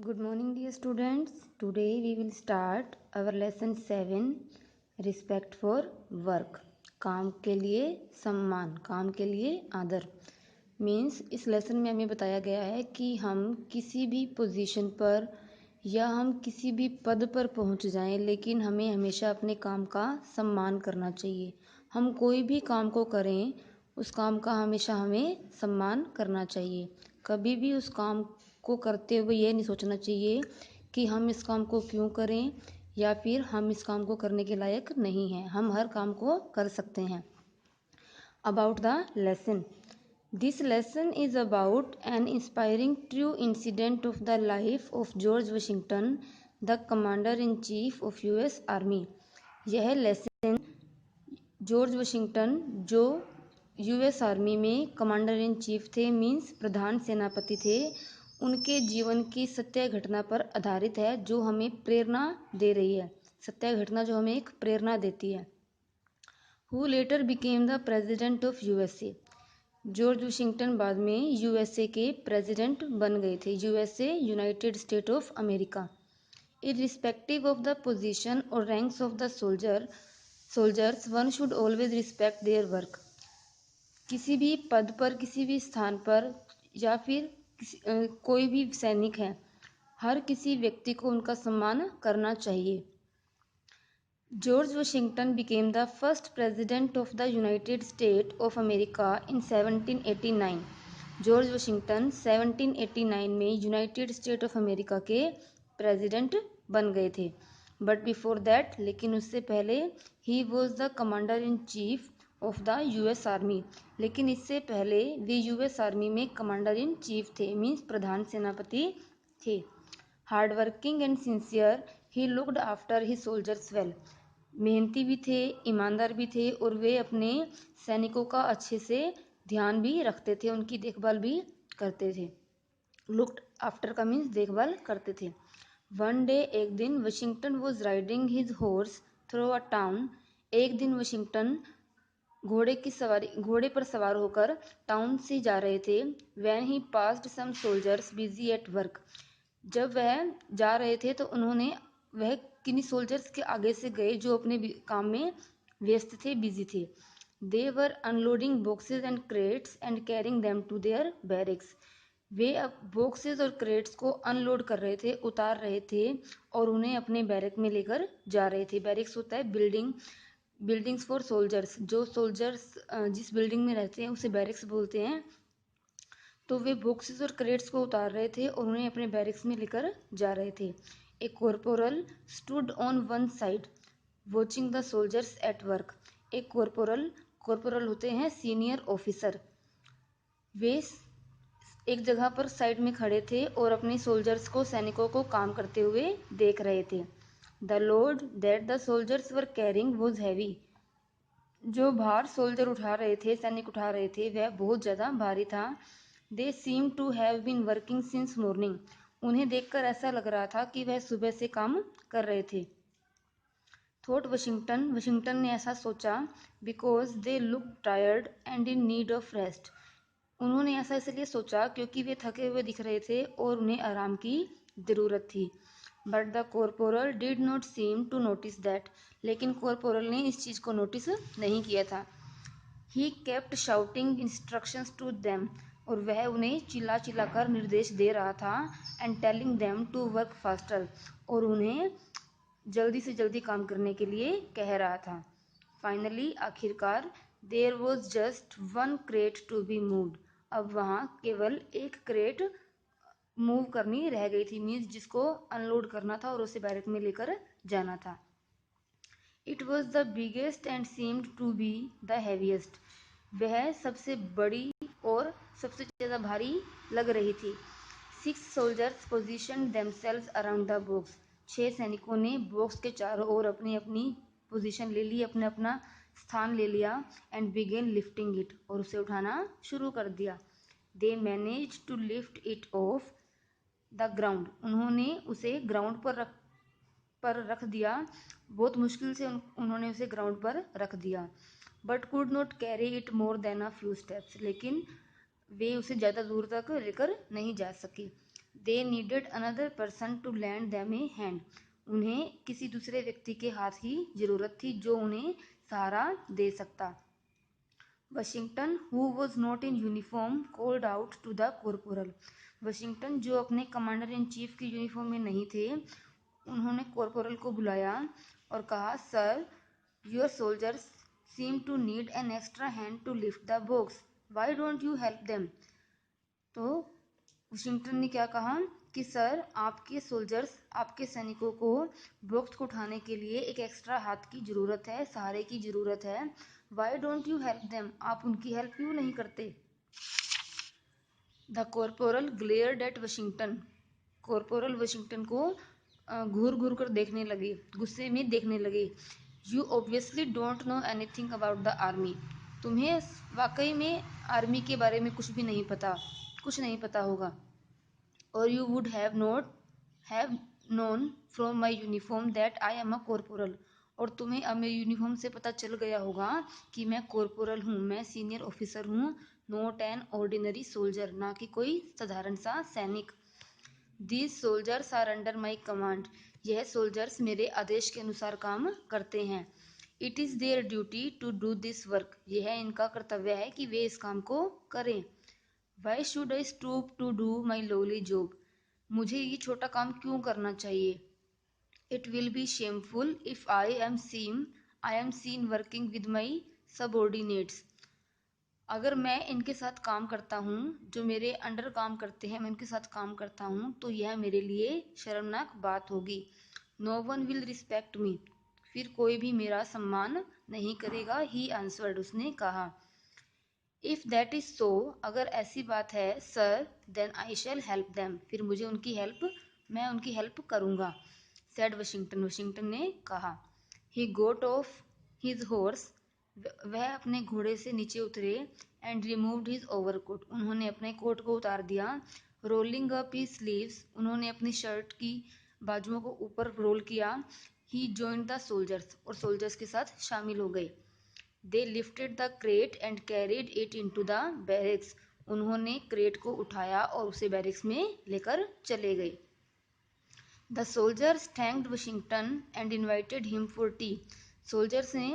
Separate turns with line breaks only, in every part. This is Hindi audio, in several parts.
Good morning, dear students. Today we will start our lesson 7 Respect for work. काम के लिए सम्मान, काम के लिए आदर। मीन्स इस लेसन में हमें बताया गया है कि हम किसी भी पोजीशन पर या हम किसी भी पद पर पहुंच जाएं, लेकिन हमें हमेशा अपने काम का सम्मान करना चाहिए। हम कोई भी काम को करें, उस काम का हमेशा हमें सम्मान करना चाहिए। कभी भी उस काम को करते हुए ये नहीं सोचना चाहिए कि हम इस काम को क्यों करें या फिर हम इस काम को करने के लायक नहीं हैं। हम हर काम को कर सकते हैं। About the lesson, this lesson is about an inspiring true incident of the life of George Washington, the commander in chief of US army. यह लेसन जॉर्ज वाशिंगटन जो यूएस आर्मी में कमांडर इन चीफ थे, मीन्स प्रधान सेनापति थे, उनके जीवन की सत्य घटना पर आधारित है, जो हमें प्रेरणा दे रही है। सत्य घटना जो हमें एक प्रेरणा देती है। Who later became the president of USA. George Washington बाद में यूएसए के प्रेसिडेंट बन गए थे। USA united state of America. Irrespective of the position और ranks of the soldiers one should always respect their work. किसी भी पद पर, किसी भी स्थान पर या फिर कोई भी सैनिक है, हर किसी व्यक्ति को उनका सम्मान करना चाहिए। George Washington became the first president of the United state of America in 1789। George Washington 1789 में यूनाइटेड स्टेट ऑफ अमेरिका के प्रेसिडेंट बन गए थे। बट बिफोर दैट, लेकिन उससे पहले, he was the commander in chief of the US army. लेकिन इससे पहले वे यूएस आर्मी में कमांडर इन चीफ थे, मीन्स प्रधान सेनापति थे। Hard working and sincere, he looked after he soldiers well. मेहनती भी थे, ईमानदार भी थे, और वे अपने सैनिकों का अच्छे से ध्यान भी रखते थे, उनकी देखभाल भी करते थे। लुक्ड आफ्टर का मीन्स देखभाल करते थे। वन डे, एक दिन, Washington was riding his horse through a town. एक दिन वाशिंगटन घोड़े पर सवार होकर टाउन से जा रहे थे। When he passed some soldiers busy at work. जब वह जा रहे थे तो वह किन्हीं सोल्जर्स के आगे से गए जो अपने काम में व्यस्त थे, बिजी थे। They were unloading boxes and crates and carrying them to their barracks. वे अब बॉक्सेस और क्रेट्स को अनलोड कर रहे थे, उतार रहे थे, और उन्हें अपने बैरक में लेकर जा रहे थे। बैरिक्स होता है बिल्डिंग्स फॉर सोल्जर्स। जो सोल्जर्स जिस बिल्डिंग में रहते हैं उसे बैरिक्स बोलते हैं। तो वे बॉक्सेस और क्रेट्स को उतार रहे थे और उन्हें अपने बैरिक्स में लेकर जा रहे थे। A corporal stood on one side watching the soldiers at work. एक कॉर्पोरल होते हैं सीनियर ऑफिसर। वे एक जगह पर साइड में खड़े थे और अपने सोल्जर्स को, सैनिकों को काम करते हुए देख रहे थे। The load that the soldiers were carrying was heavy. जो भार सोल्जर उठा रहे थे, सैनिक उठा रहे थे, वह बहुत ज़्यादा भारी था। They seem to have been working since morning. उन्हें देखकर ऐसा लग रहा था कि वह सुबह से काम कर रहे थे। थॉट वाशिंगटन ने ऐसा सोचा, because they look tired and in need of rest. उन्होंने ऐसा इसलिए सोचा क्योंकि वे थके हुए दिख रहे थे और उन्हें आराम की ज़रूरत थी। But the corporal did not seem to notice that. लेकिन कॉर्पोरल ने इस चीज़ को नोटिस नहीं किया था। He kept shouting instructions to them. और वह उन्हें चिल्ला चिल्ला कर निर्देश दे रहा था। And telling them to work faster. और उन्हें जल्दी से जल्दी काम करने के लिए कह रहा था। फाइनली, आखिरकार, there was just one crate to be moved. अब वहाँ केवल एक क्रेट मूव करनी रह गई थी, मीन्स जिसको अनलोड करना था और उसे बैरक में लेकर जाना था। It was the biggest and seemed to be the heaviest. वह सबसे बड़ी और सबसे ज़्यादा भारी लग रही थी। 6 soldiers position themselves around the box. 6 सैनिकों ने बॉक्स के चारों ओर अपनी अपनी पोजीशन ले ली, अपना अपना स्थान ले लिया। And began lifting it. और उसे उठाना शुरू कर दिया। They managed to lift it off the ground. उन्होंने उसे ग्राउंड पर रख दिया। बहुत मुश्किल से उन्होंने उसे ग्राउंड पर रख दिया। But could not carry it more than a few steps. लेकिन वे उसे ज़्यादा दूर तक लेकर नहीं जा सके। They needed another person to lend them a hand. उन्हें किसी दूसरे व्यक्ति के हाथ की जरूरत थी जो उन्हें सहारा दे सकता। Washington who was not in uniform called out to the corporal. Washington जो अपने कमांडर इन चीफ की यूनिफॉर्म में नहीं थे, उन्होंने कॉर्पोरल को बुलाया और कहा, sir, your soldiers seem to need an extra hand to lift the box, why don't you help them. तो वशिंगटन ने क्या कहा कि सर, आपके सोल्जर्स, आपके सैनिकों को बॉक्स को उठाने के लिए एक एक्स्ट्रा हाथ की जरूरत है, सहारे की जरूरत है। Why don't you help them, आप उनकी हेल्प क्यों नहीं करते। The corporal glared at Washington. Corporal Washington को घूर घूर कर देखने लगे, गुस्से में देखने लगे। You obviously don't know anything about the army. तुम्हें वाकई में आर्मी के बारे में कुछ भी नहीं पता, कुछ नहीं पता होगा। और you would have not have known from my uniform that I am a corporal. और तुम्हें अब मेरे यूनिफॉर्म से पता चल गया होगा कि मैं कॉर्पोरल हूँ, मैं सीनियर ऑफिसर हूँ, नॉट एन ऑर्डिनरी सोल्जर, ना कि कोई साधारण सा सैनिक। These soldiers are under my command. यह सोल्जर्स मेरे आदेश के अनुसार काम करते हैं। It is their duty to do this work. यह इनका कर्तव्य है कि वे इस काम को करें। Why should I stoop to do my lowly job. मुझे ये छोटा काम क्यों करना चाहिए। It will be shameful if I am seen working with my subordinates. अगर मैं इनके साथ काम करता हूँ, जो मेरे अंडर काम करते हैं, मैं उनके साथ काम करता हूँ, तो यह मेरे लिए शर्मनाक बात होगी। No one will respect me. फिर कोई भी मेरा सम्मान नहीं करेगा। ही आंसर्ड, उसने कहा। इफ दैट इज सो, अगर ऐसी बात है sir, then I shall help them. फिर मैं उनकी हेल्प करूँगा। सेड वशिंगटन, वशिंगटन ने कहा। He got off his horse. वह अपने घोड़े से नीचे उतरे। And removed his overcoat. उन्होंने अपने कोट को उतार दिया। Rolling up his sleeves. उन्होंने अपनी शर्ट की बाजुओं को ऊपर रोल किया। He joined the soldiers. और सोल्जर्स के साथ शामिल हो गए। They lifted the crate and carried it into the barracks. उन्होंने क्रेट को उठाया और उसे बैरिक्स में लेकर चले गए। The soldiers thanked Washington and invited him for tea. Soldiers ने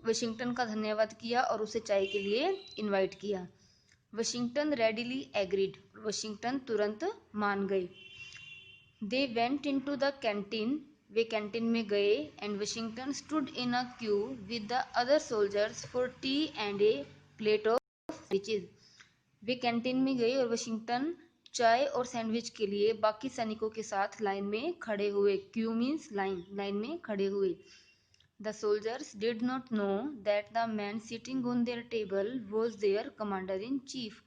वशिंगटन का धन्यवाद किया और उसे चाय के लिए इनवाइट किया। Washington readily agreed. वशिंगटन तुरंत मान गए। They went into the canteen. वे कैंटीन में गए। And Washington stood in a queue with the other soldiers for tea and a plate of sandwiches. वे कैंटीन में गए और वशिंगटन चाय और सैंडविच के लिए बाकी सैनिकों के साथ लाइन में खड़े हुए। क्यू मीन्स लाइन, लाइन में खड़े हुए। The soldiers did not know that the man sitting on their table was their commander in chief.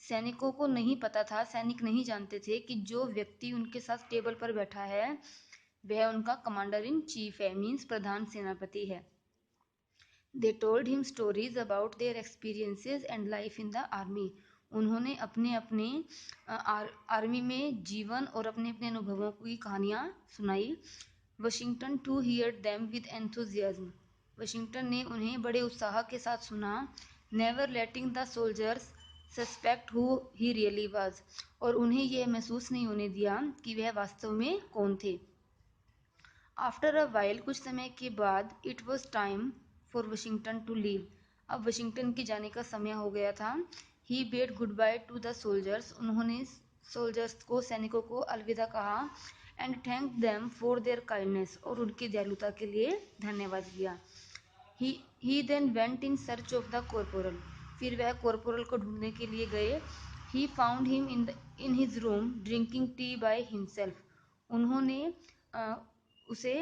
सैनिकों को नहीं पता था, सैनिक नहीं जानते थे कि जो व्यक्ति उनके साथ टेबल पर बैठा है वह उनका कमांडर इन चीफ है, मीन्स प्रधान सेनापति है। They told him stories about their experiences and life in the army. उन्होंने अपने अपने आर्मी में जीवन और अपने अपने अनुभवों की कहानियाँ सुनाई। Washington to hear them with enthusiasm. Washington ने उन्हें बड़े उत्साह के साथ सुना। Never letting the soldiers suspect who he really was. और उन्हें यह महसूस नहीं होने दिया कि वह वास्तव में कौन थे। आफ्टर अ वाइल, कुछ समय के बाद, it was time for Washington to leave. अब वशिंगटन के जाने का समय हो गया था। He bade goodbye to the soldiers. उन्होंने सोल्जर्स को, सैनिकों को अलविदा कहा। And thank them for their kindness. और उनकी दयालुता के लिए धन्यवाद दिया। He then went in search of the corporal. फिर वह कॉर्पोरल को ढूंढने के लिए गए। He found him in his room drinking tea by himself. उन्होंने उसे,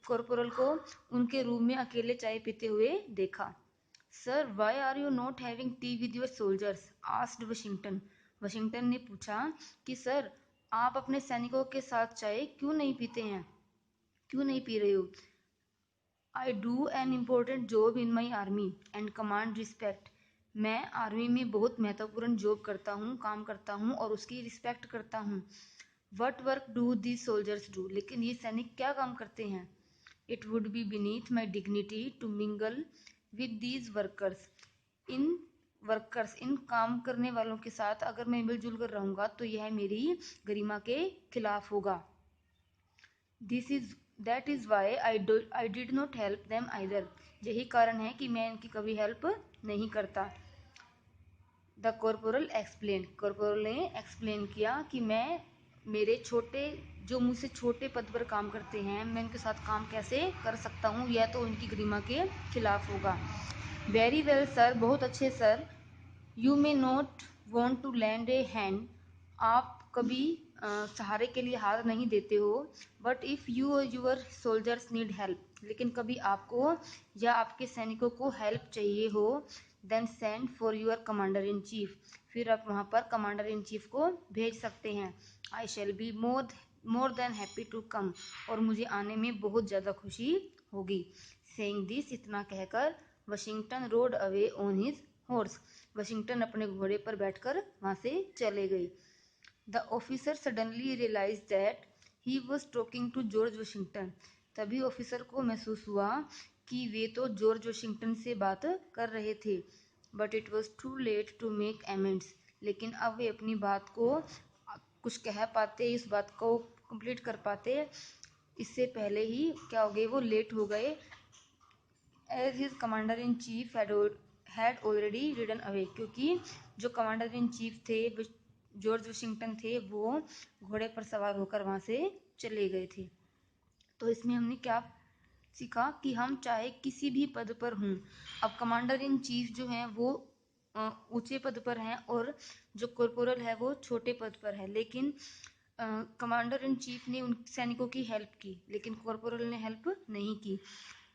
कॉर्पोरल को, उनके रूम में अकेले चाय पीते हुए देखा। Sir, why are you not having tea with your soldiers, asked Washington. Washington ने पूछा कि सर, आप अपने सैनिकों के साथ चाय क्यों नहीं पीते हैं, क्यों नहीं पी रहे हो। I do an important job in my army and command respect. मैं आर्मी में बहुत महत्वपूर्ण जॉब करता हूँ, काम करता हूँ और उसकी रिस्पेक्ट करता हूँ। What work do the soldiers do. लेकिन ये सैनिक क्या काम करते हैं। It would be beneath my dignity to mingle with these workers. इन वर्कर्स, इन काम करने वालों के साथ अगर मैं मिलजुल कर रहूंगा तो यह मेरी गरिमा के खिलाफ होगा। That is why I did not help them either, यही कारण है कि मैं इनकी कभी हेल्प नहीं करता। द कॉर्पोरल एक्सप्लेन, कॉर्पोरल ने एक्सप्लेन किया कि मैं मेरे छोटे, जो मुझसे छोटे पद पर काम करते हैं, मैं उनके साथ काम कैसे कर सकता हूँ, यह तो उनकी गरिमा के खिलाफ होगा। वेरी वेल सर, बहुत अच्छे sir. You may not want to lend a hand, आप कभी सहारे के लिए हाथ नहीं देते हो। बट इफ़ यू और यूर सोल्जर्स नीड हेल्प, लेकिन कभी आपको या आपके सैनिकों को हेल्प चाहिए हो, then send for your commander in chief, फिर आप वहाँ पर कमांडर इन चीफ को भेज सकते हैं। I shall be more than happy to come, और मुझे आने में बहुत ज़्यादा खुशी होगी। सेइंग दिस, इतना कहकर Washington rode away on his horse, Washington अपने घोड़े पर बैठकर वहां से चले गए। The officer suddenly realise that he was talking to George Washington, तभी ऑफिसर को महसूस हुआ कि वे तो जॉर्ज वाशिंगटन से बात कर रहे थे। But it was too late to make amends, लेकिन अब वे अपनी बात को कुछ कह पाते, इस बात को कंप्लीट कर पाते, इससे पहले ही क्या हो गए, वो लेट हो गए। As his commander in chief had already ridden away, क्योंकि जो कमांडर इन चीफ थे जॉर्ज वाशिंगटन थे, वो घोड़े पर सवार होकर वहां से चले गए थे। तो इसमें हमने क्या सीखा कि हम चाहे किसी भी पद पर हों, अब कमांडर इन चीफ जो हैं वो ऊंचे पद पर हैं और जो कॉर्पोरल है वो छोटे पद पर है, लेकिन कमांडर इन चीफ ने उन सैनिकों की हेल्प की, लेकिन कॉर्पोरल ने हेल्प नहीं की।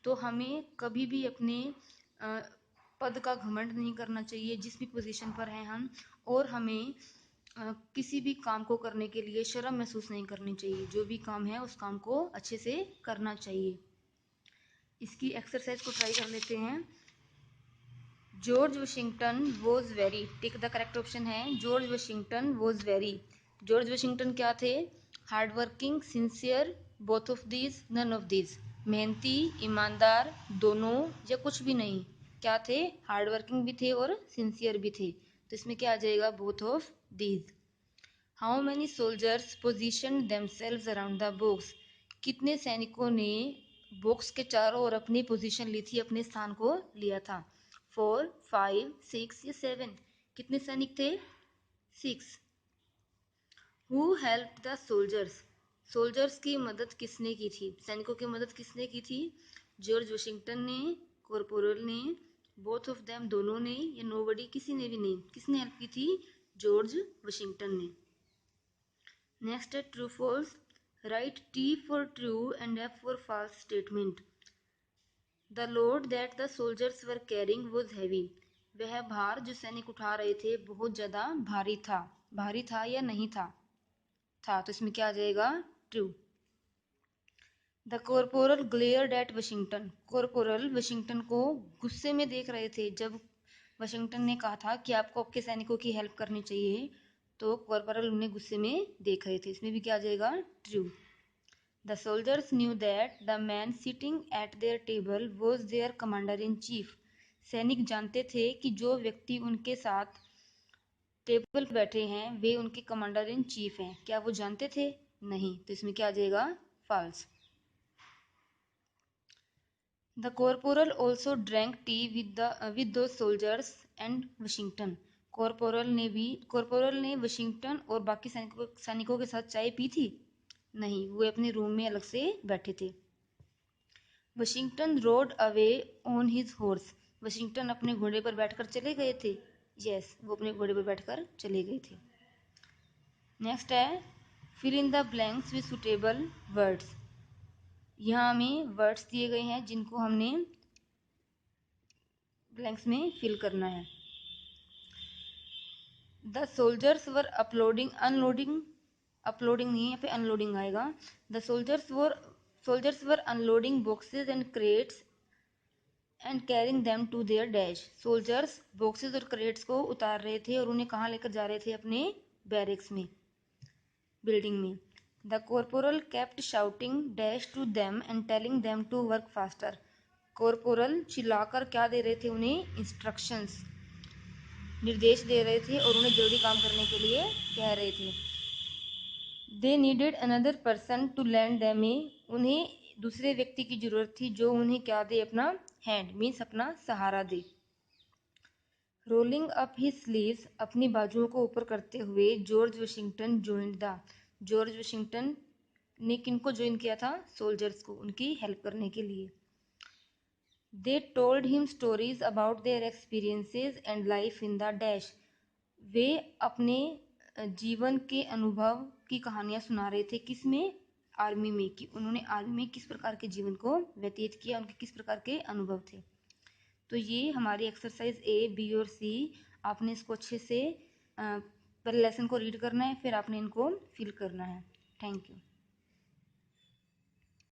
तो हमें कभी भी अपने पद का घमंड नहीं करना चाहिए जिस भी पोजीशन पर हैं हम, और हमें किसी भी काम को करने के लिए शर्म महसूस नहीं करनी चाहिए। जो भी काम है उस काम को अच्छे से करना चाहिए। इसकी एक्सरसाइज को ट्राई कर लेते हैं। George Washington was very, tick the correct option है George Washington was very. George Washington क्या थे? Hard working, sincere, both of these, none of these, मेहनती, ईमानदार, दोनों या कुछ भी नहीं। क्या थे? हार्ड वर्किंग भी थे और सिंसियर भी थे, तो इसमें क्या आ जाएगा? Both of these. How many soldiers position themselves around the box, कितने सैनिकों ने बॉक्स के चारों ओर अपनी पोजीशन ली थी, अपने स्थान को लिया था? 4, 5, 6 या 7? कितने सैनिक थे? 6। Who help the soldiers, soldiers की मदद किसने की थी, सैनिकों की मदद किसने की थी? जॉर्ज वाशिंगटन ने, कॉर्पोरल ने, बोथ ऑफ देम, दोनों ने, या नोबडी, किसी ने भी नहीं। किसने हेल्प की थी? जॉर्ज वाशिंगटन ने। नेक्स्ट है true false. Write T for true and F for false statement. The load that the soldiers were carrying was heavy, वह भार जो सैनिक उठा रहे थे बहुत ज्यादा भारी था। भारी था या नहीं था? था, तो इसमें क्या आ जाएगा? True. The corporal glared at Washington, corporal Washington को गुस्से में देख रहे थे। जब वाशिंगटन ने कहा था कि आपको आपके सैनिकों की हेल्प करनी चाहिए, तो कॉर्पोरल उन्हें गुस्से में देख रहे थे। इसमें भी क्या आ जाएगा? True. The soldiers knew that the man sitting at their table was their commander in chief, सैनिक जानते थे कि जो व्यक्ति उनके साथ टेबल पर बैठे हैं वे उनके कमांडर इन चीफ हैं। क्या वो जानते थे? नहीं, तो इसमें क्या आ जाएगा? False. The corporal also drank tea with the soldiers and Washington, corporal ने वाशिंगटन और बाकी सैनिकों के साथ चाय पी थी? नहीं, वो अपने रूम में अलग से बैठे थे। Washington rode away on his horse, Washington अपने घोड़े पर बैठकर चले गए थे? यस, वो अपने घोड़े पर बैठकर चले गए थे। नेक्स्ट है fill in the blanks with suitable words. यहाँ हमें वर्ड्स दिए गए हैं जिनको हमने ब्लैंक्स में फिल करना है। The soldiers were unloading, uploading नहीं है, यहाँ पे अनलोडिंग आएगा। The soldiers were unloading boxes and crates and carrying them to their dash, soldiers boxes और क्रेट्स को उतार रहे थे और उन्हें कहाँ लेकर जा रहे थे? अपने बैरिक्स में, बिल्डिंग में। The corporal kept shouting dash to them and telling them to work faster, corporal चिल्लाकर क्या दे रहे थे? उन्हें इंस्ट्रक्शंस, निर्देश दे रहे थे और उन्हें जल्दी काम करने के लिए कह रहे थे। They needed another person to lend them a, उन्हें दूसरे व्यक्ति की जरूरत थी जो उन्हें क्या दे, अपना हैंड, मीन्स अपना सहारा दे। रोलिंग अप हिज स्लीव्स, अपनी बाजुओं को ऊपर करते हुए, George Washington joined the, George Washington ने किनको ज्वाइन किया था, सोल्जर्स को, उनकी हेल्प करने के लिए। They told him stories about their experiences and life in the dash, वे अपने जीवन के अनुभव की कहानियां सुना रहे थे, किसमें, आर्मी में, कि उन्होंने आर्मी में किस प्रकार के जीवन को व्यतीत किया, उनके किस प्रकार के अनुभव थे। तो ये हमारी एक्सरसाइज ए, बी और सी, आपने इसको अच्छे से पहले लेसन को रीड करना है, फिर आपने इनको फिल करना है। Thank you.